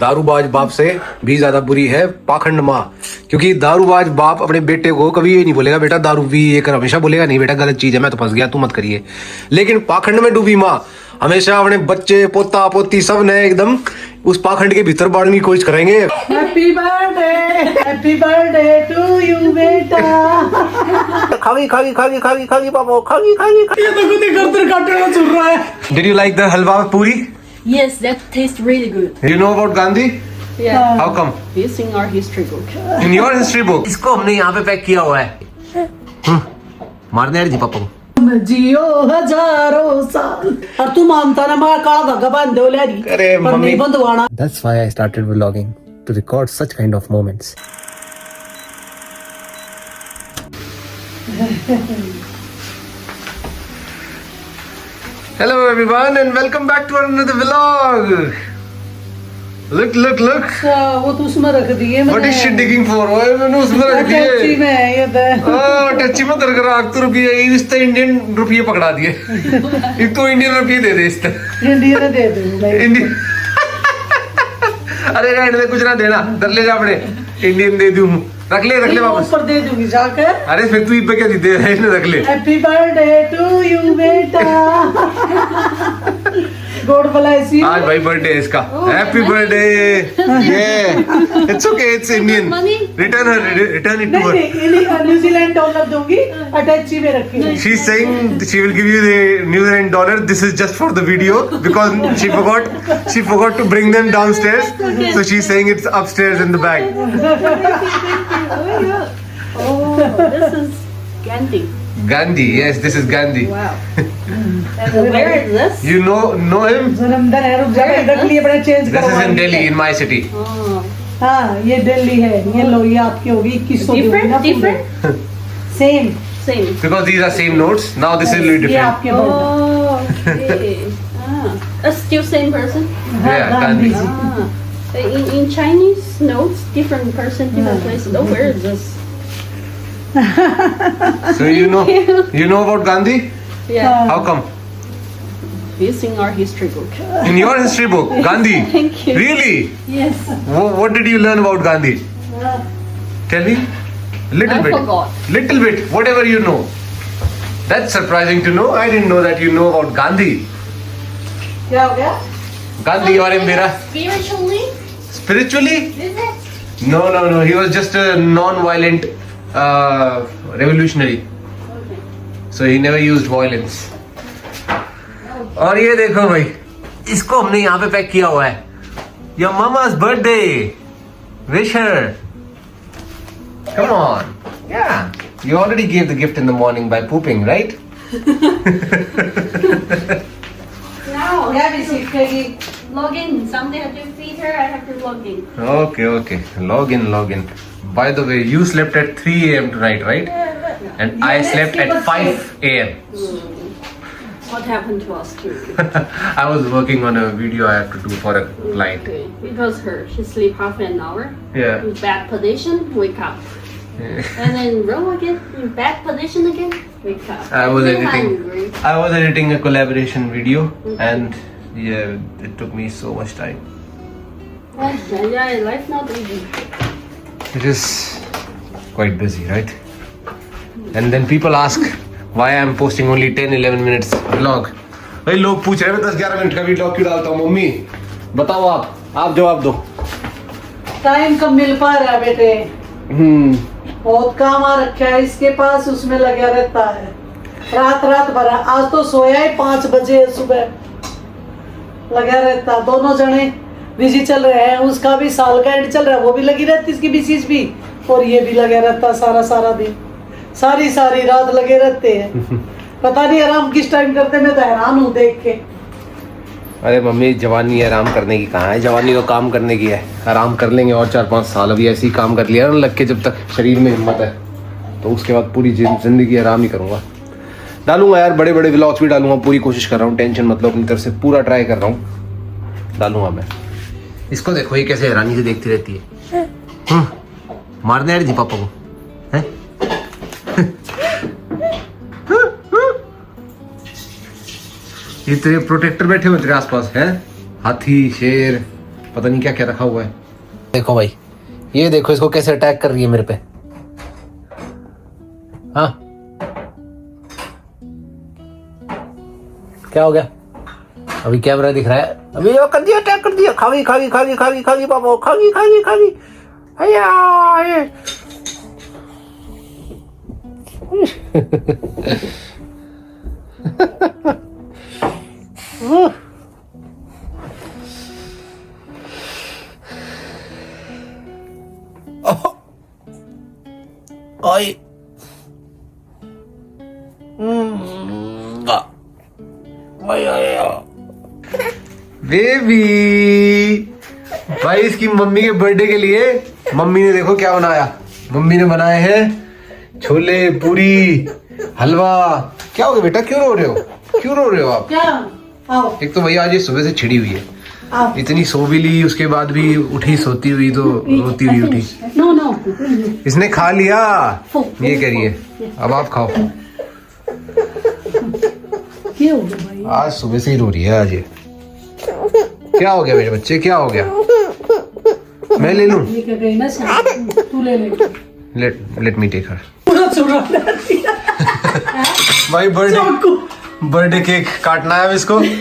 दारूबाज बाप से भी ज्यादा बुरी है पाखंड माँ। क्योंकि दारूबाज बाप अपने बेटे को कभी ये नहीं बोलेगा बेटा दारू पी ये कर, हमेशा बोलेगा नहीं बेटा गलत चीज है, मैं तो फंस गया तू मत करिए। लेकिन पाखंड में डूबी माँ हमेशा अपने बच्चे पोता पोती सब ने एकदम उस पाखंड के भीतर बाढ़ने की कोशिश करेंगे। हैप्पी बर्थडे टू यू बेटा। खागी खागी खागी खागी खागी पापा खागी खागी। ये तो खुद ही गर्दन काटना चल रहा है। Did you like the halwa puri? Yes, that tastes really good. You know about Gandhi? Yeah. How come? It's in our history book. In your history book? इसको हमने यहाँ पे पैक किया हुआ है। मारने आ रही थी पापा को। जियो हजारों साल। और तू मानता ना मैं काला धागा बांध दो लेरी। अरे पर मम्मी। नहीं बंधवाना। That's why I started vlogging to record such kind of moments. Hello everyone and welcome back to another vlog. Look. अच्छा वो तो उसमें रख दिए What is she digging for? ओए मैंने उसमें रख टैक्सी दिए। में ये दे। टच्ची में दर करा तो रुपये इस तो इंडियन रुपये पकड़ा दिए। एक तो इंडियन रुपये दे दे इस इंडिया ने दे दूंगा। इंडियन। अरे गाइड कुछ ना देना दर ले जा अपने इंडियन दे दूं रख ले वापस ऊपर दे दूंगी जाकर। अरे फिर तू ईद पे क्या दे रहा है इसने रख ले। हैप्पी बर्थडे टू यू बेटा। God bless you. आज भाई बर्थडे है इसका हैप्पी बर्थडे ये it's okay it's Indian return it to her नहीं न्यूजीलैंड डॉलर दूंगी अटैची में रखी। She is saying she will give you the New Zealand dollar this is just for the video because she forgot to bring them downstairs so she's saying it's upstairs in the bag. Oh, this is Gandhi. Gandhi yes this is Gandhi. Wow. And where is this? You know him? जन्मदिन है रुक जा रख लिए बड़े change This is in Delhi in my city. Oh, हाँ ये दिल्ली है ये लो ये आपकी होगी 2100 different? Same Same. Because these are same notes now this is a little ये different. आपके birthday Oh, okay. That's still same person? Yeah, Gandhi. Ah. In Chinese notes, different person, different place. Oh, where is this? So you know about Gandhi? Yeah. How come? It's in our history book. In your history book, Gandhi. Thank you. Really? Yes. What did you learn about Gandhi? Tell me. Little I bit. forgot. Little bit. Whatever you know. That's surprising to know. I didn't know that you know about Gandhi. क्या हो गया? Gandhi और मेरा Spiritually? spiritually? Is it? No. He was just a non-violent revolutionary. Okay. So he never used violence. और ये देखो भाई इसको हमने यहाँ पे पैक किया हुआ है Your mama's birthday. Wish her. Come on. Yeah. You already gave the gift in the morning by pooping, right? Now, क्या भी सीखेगी? log in. Someday I have to feed her. I have to log in. Okay. Log in. By the way, you slept at 3 a.m. tonight, right? And I slept at 5 a.m. What happened to us too? I was working on a video I have to do for a client. Okay. It was her. She sleep half an hour. Yeah. In bad position, wake up. And then roll again. In bad position again, wake up. I was Still editing. hungry. I was editing a collaboration video, and yeah, it took me so much time. Yeah, life not easy. It is quite busy, right? And then people ask why I am posting only 10-11 minutes vlog. भाई लोग पूछ रहे हैं 10-11 minute का vlog क्यों डालता हूँ mummy बताओ आप जवाब दो। टाइम कब मिल पा रहा है बेटे? बहुत काम आ रखा है इसके पास उसमें लगा रहता है रात भर। आज तो सोया ही 5 बजे सुबह लगा रहता। दोनों जने बिजी चल रहे हैं उसका भी साल का एंड चल रहा है वो भी लगी रहती इसकी बीसीज भी और ये भी लगा रहता सारा दिन सारी रात लगे रहते हैं। पता नहीं आराम किस टाइम करते मैं तो हैरान हूँ देख के। अरे मम्मी जवानी आराम करने की कहाँ है जवानी तो काम करने की है। आराम कर लेंगे और 4-5 साल अभी ऐसे ही काम कर लिया ना लग के जब तक शरीर में हिम्मत है तो उसके बाद पूरी जिंदगी आराम ही करूँगा। डालूंगा यार बड़े व्लॉग्स भी डालूंगा पूरी कोशिश कर रहा हूँ टेंशन मत लो अपनी तरफ से पूरा ट्राई कर रहा हूँ डालूंगा मैं। इसको देखो ये कैसे हैरानी से देखती रहती है। मारने आ रही थी पापा को हैं? ये तेरे प्रोटेक्टर बैठे हुए तेरे आसपास हैं हाथी शेर पता नहीं क्या क्या रखा हुआ है। देखो भाई, ये देखो इसको कैसे अटैक कर रही है मेरे पे। हाँ क्या हो गया? अभी कैमरा दिख रहा है, अभी वो कर दिया, अटैक कर दिया। खागी खागी खागी खागी खागी पापा, खागी खागी खागी। अया आई बेबी भाई, इसकी मम्मी के बर्थडे के लिए मम्मी ने देखो क्या बनाया। मम्मी ने बनाए हैं छोले, पूरी, हलवा। क्या हो गया बेटा, क्यों रो रहे हो? क्यों रो रहे हो आप? क्या? आओ एक तो भैया आज ये सुबह से छिड़ी हुई है, आओ। इतनी सो भी ली, उसके बाद भी उठी सोती हुई, तो रोती हुई उठी। नो नो, इसने खा लिया, ये कह रही है। अब आप खाओ। क्या हो गया भाई? आज सुबह से ही रो रही है आज ये। क्या हो गया मेरे बच्चे, क्या हो गया? मैं ले लूं? ये क्या गई ना, तू ले ले। Let me take her. पूरा चुरा दिया। भाई बर्थडे केक काटना है अब इसको। ये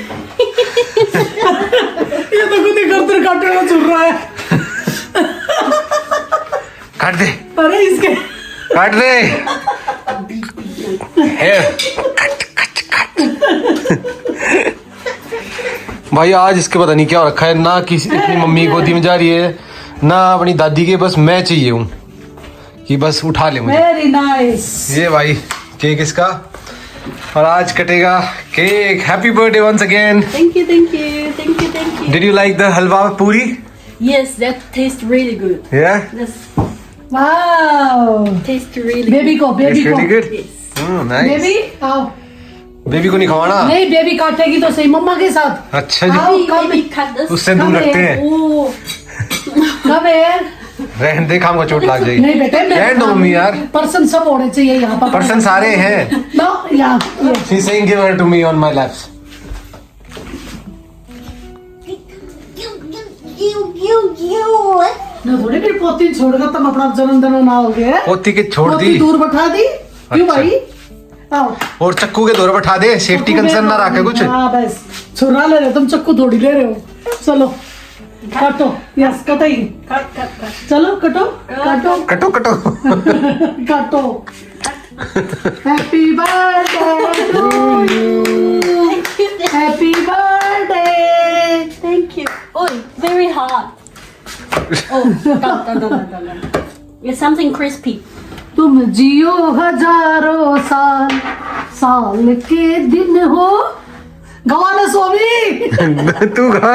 तो खुद ही गर्दन काटने चुर रहा है। काट दे, अरे इसके काट दे। Cut cut cut. भाई आज इसके पता नहीं क्या रखा है, ना किसी अपनी मम्मी गोदी में जा रही है, ना अपनी दादी के। बस मैं चाहिए हूँ कि बस उठा ले मुझे। Very nice. ये भाई केक इसका, और आज कटेगा cake. Happy birthday once again. Thank you, thank you, thank you, thank you. Did you like the halwa puri? Yes, that tastes really good. Yeah, That's wow, tastes really baby good. को, baby it's को, really good. Yes. Nice. Baby आओ। Baby को नहीं खवाना? नहीं, baby काटेगी तो सही मम्मा के साथ। अच्छा जी, आओ, Maybe cut this. उससे दूर रखते हैं। Oh, कब है? रहने दे, खाम को चोट लग जाएगी। नहीं बेटे, रहने दो मम्मी यार, पर्सन सब होने चाहिए यहाँ पर। पर्सन सारे हैं। नो यहाँ ये। She's saying give her to me on my laps. ना थोड़ी फिर पोती छोड़कर तुम अपना जन्मदिन मनाओगे। पोती के छोड़ पोती दी दूर बैठा दी क्यों अच्छा। भाई? आओ, और चक्कू के दौर बैठा दे, सेफ्टी कंसर्न ना रखे कुछ। हाँ बस छुरा ले रहे, तुम चक्कू थोड़ी ले रहे हो। चलो काटो, यस कटाई। चलो कटो काटो कटो कटो। काटो। Happy birthday to you, happy birthday. thank you. Oh, very hot. Oh, dun. It's something crispy. तुम जियो हजारों साल, साल के दिन हो। गवाना स्वामी। तू गा,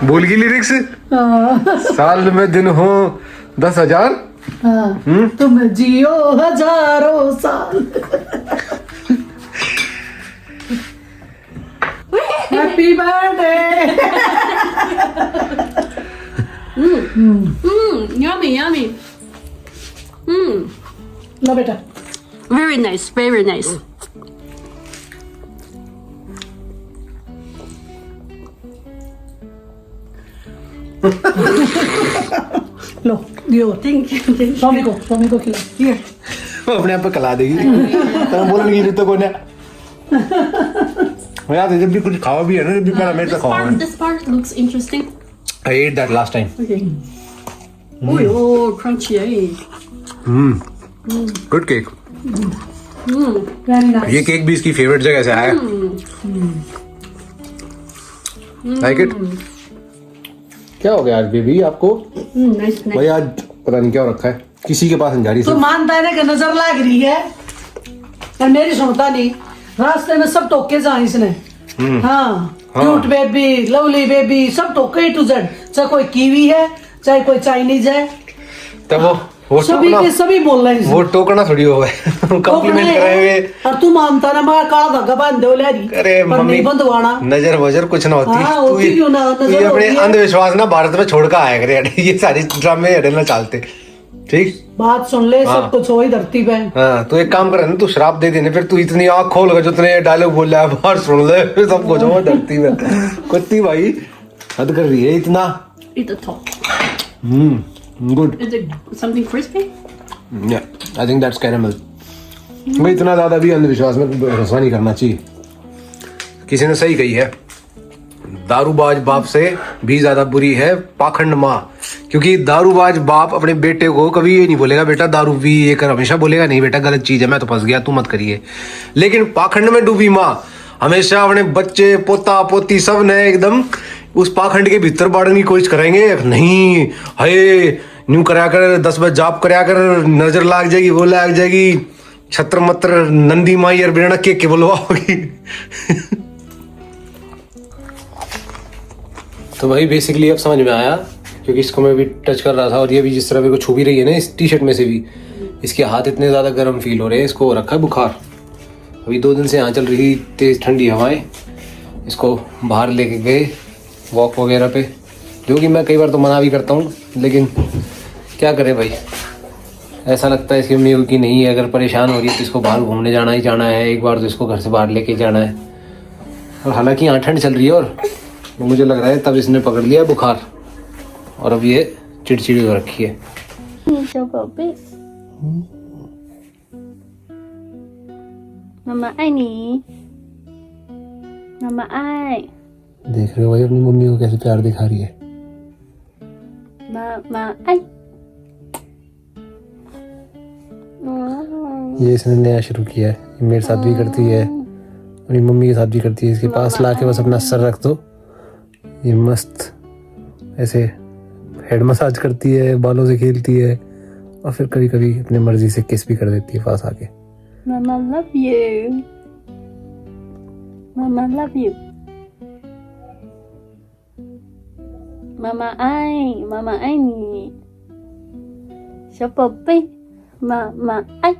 बोल की लिरिक्स। साल में दिन हो 10,000। तुम जियो हजारों साल। Happy birthday. Yummy. लो बेटा। Very nice, very nice. लो दियो Thank you. स्वामी को खिला। ये अपने आप पे कला देगी। तो बोलने की तो कोने यार, जब भी कुछ खाओ भी है ना, जब भी पहला मेरे से खाओ। This part looks interesting. I ate that last time. Okay. Oh, crunchy. Good cake. Very nice. ये केक भी इसकी फेवरेट जगह से आया। Like it? क्या हो गया आज बेबी आपको? Nice. भाई आज पता नहीं क्या हो रखा है, किसी के पास नहीं जा रही। तो मानता है ना कि नजर लग रही है, और मेरी सुनता नहीं। रास्ते में सब टोके जा इसने। हाँ, क्यूट बेबी, लवली बेबी, सब टोके A to Z। चाहे कोई कीवी है, चाहे कोई चाइनीज है, तब वो सभी टोकना, के सभी बोल रहे हैं। वो टोकना थोड़ी हो गए। कॉम्प्लीमेंट कराएंगे। और तू मानता ना, मैं काला धागा बांध दो लहरी। अरे पर मम्मी, नहीं बंधवाना। नजर वजर कुछ ना होती। हाँ, होती क्यों ना, तू नजर ये अपने होती है। अंधविश्वास ना भारत में छोड़ कर आया करे। ये सारी ड्रामे अड़े ना चलते, ठीक? बात सुन ले, हाँ। सब कुछ हो ही धरती पे। हाँ, तो एक काम करे ना, तू शराब दे देने, फिर तू इतनी आँख खोल कर जितने डायलॉग बोल रहा है बाहर सुन ले, फिर सब कुछ हो धरती में। कुत्ती भाई हद कर रही है इतना। Eat the top. Good. Is it something crispy? या आई थिंक दैट्स कैरेमल। भाई इतना ज्यादा भी अंधविश्वास में भरोसा नहीं करना चाहिए। किसी ने सही कही है, दारूबाज बाप से भी ज्यादा बुरी है पाखंड माँ। क्योंकि दारूबाज बाप अपने बेटे को कभी ये नहीं बोलेगा बेटा दारू पी ये कर, हमेशा बोलेगा नहीं बेटा गलत चीज है, मैं तो फंस गया तू मत करिए। लेकिन पाखंड में डूबी माँ हमेशा अपने बच्चे पोता पोती सब ने एकदम उस पाखंड के भीतर बाढ़ने की कोशिश करेंगे। नहीं हाय न्यू कराया कर, 10 बजे जाप कराया कर, नजर लाग जाएगी वो लाग जाएगी, छत्र मत्र नंदी माई और बिना के बोलवाओगी। तो भाई बेसिकली अब समझ में आया, क्योंकि इसको मैं भी टच कर रहा था और ये भी जिस तरह मेरे को छू भी रही है ना इस टी शर्ट में से भी, इसके हाथ इतने ज़्यादा गर्म फील हो रहे हैं, इसको हो रखा है बुखार। अभी 2 दिन से यहाँ चल रही तेज़ ठंडी हवाएं, इसको बाहर लेके गए वॉक वगैरह पे, जो कि मैं कई बार तो मना भी करता हूँ, लेकिन क्या करें भाई, ऐसा लगता है इसकी मम्मी की नहीं है, अगर परेशान हो रही है तो इसको बाहर घूमने जाना ही जाना है, एक बार तो इसको घर से बाहर लेके जाना है। और हालांकि यहाँ ठंड चल रही है और मुझे लग रहा है तब इसने पकड़ लिया बुखार और अब ये चिड़चिड़ी हो रखी है। Mama ai nè. Mama ai. देख रहे हो भाई अपनी मम्मी को कैसे प्यार दिखा रही है। Mama ai. ये इसने नया शुरू किया है, ये मेरे साथ भी करती है, अपनी मम्मी के साथ भी करती है। इसके पास लाके बस अपना सर रख दो, ये मस्त ऐसे हेड मसाज करती है, बालों से खेलती है और फिर कभी कभी अपनी मर्जी से किस भी कर देती है पास आके। Mama love you. Mama love you. Mama ai nè. So puppy. Mama ai.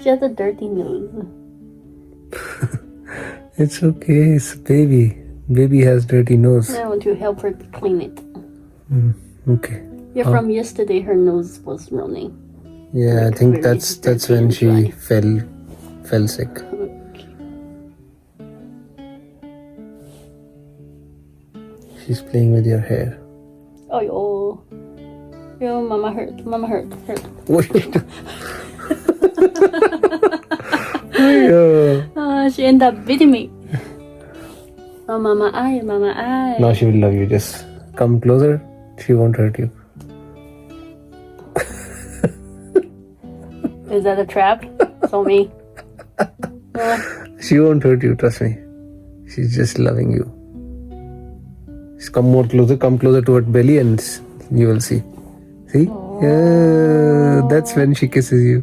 She has a dirty nose. It's okay, it's a baby. Baby has dirty nose. I want to help her clean it. Okay. Yeah, from yesterday her nose was running. Yeah, I think that's when she fell sick. She's playing with your hair. Oh, yo, mama hurt. She ended up beating me. Oh, mama ai. Now she will love you. Just come closer. She won't hurt you. Is that a trap? So me. She won't hurt you, trust me. She's just loving you. Just come more closer, come closer to her belly and you will see. See? Oh. Yeah, that's when she kisses you.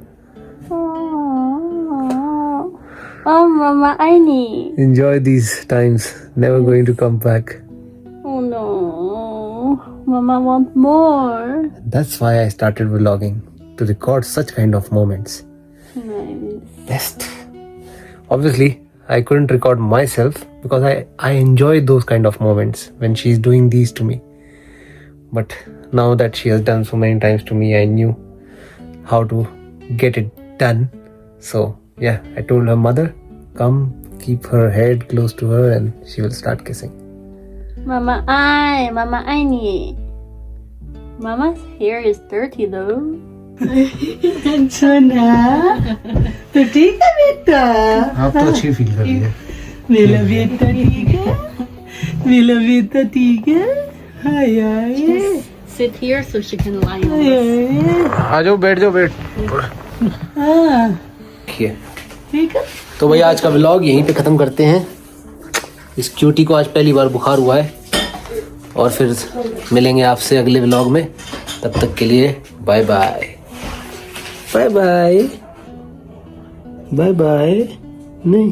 Oh, mama ai nè. Enjoy these times. Never going to come back. Oh no. Mama wants more. That's why I started vlogging, to record such kind of moments. Nice. Best. Obviously, I couldn't record myself because I enjoy those kind of moments when she's doing these to me. But now that she has done so many times to me, I knew how to get it done. So yeah, I told her mother, come keep her head close to her and she will start kissing. Mama ai nè. Mama's hair is dirty though. सोना तो ठीक है बेटा, आप तो अच्छी feel कर रही है। मेरा बेटा ठीक है, मेरा बेटा ठीक है। हाय हाय Sit here so she can lie on us. आ जाओ बैठ जाओ बैठ। हाँ ठीक है। तो भाई आज का व्लॉग यहीं पे ख़त्म करते हैं। इस क्यूटी को आज पहली बार बुखार हुआ है और फिर मिलेंगे आपसे अगले व्लॉग में। तब तक के लिए bye bye bye bye bye bye. नहीं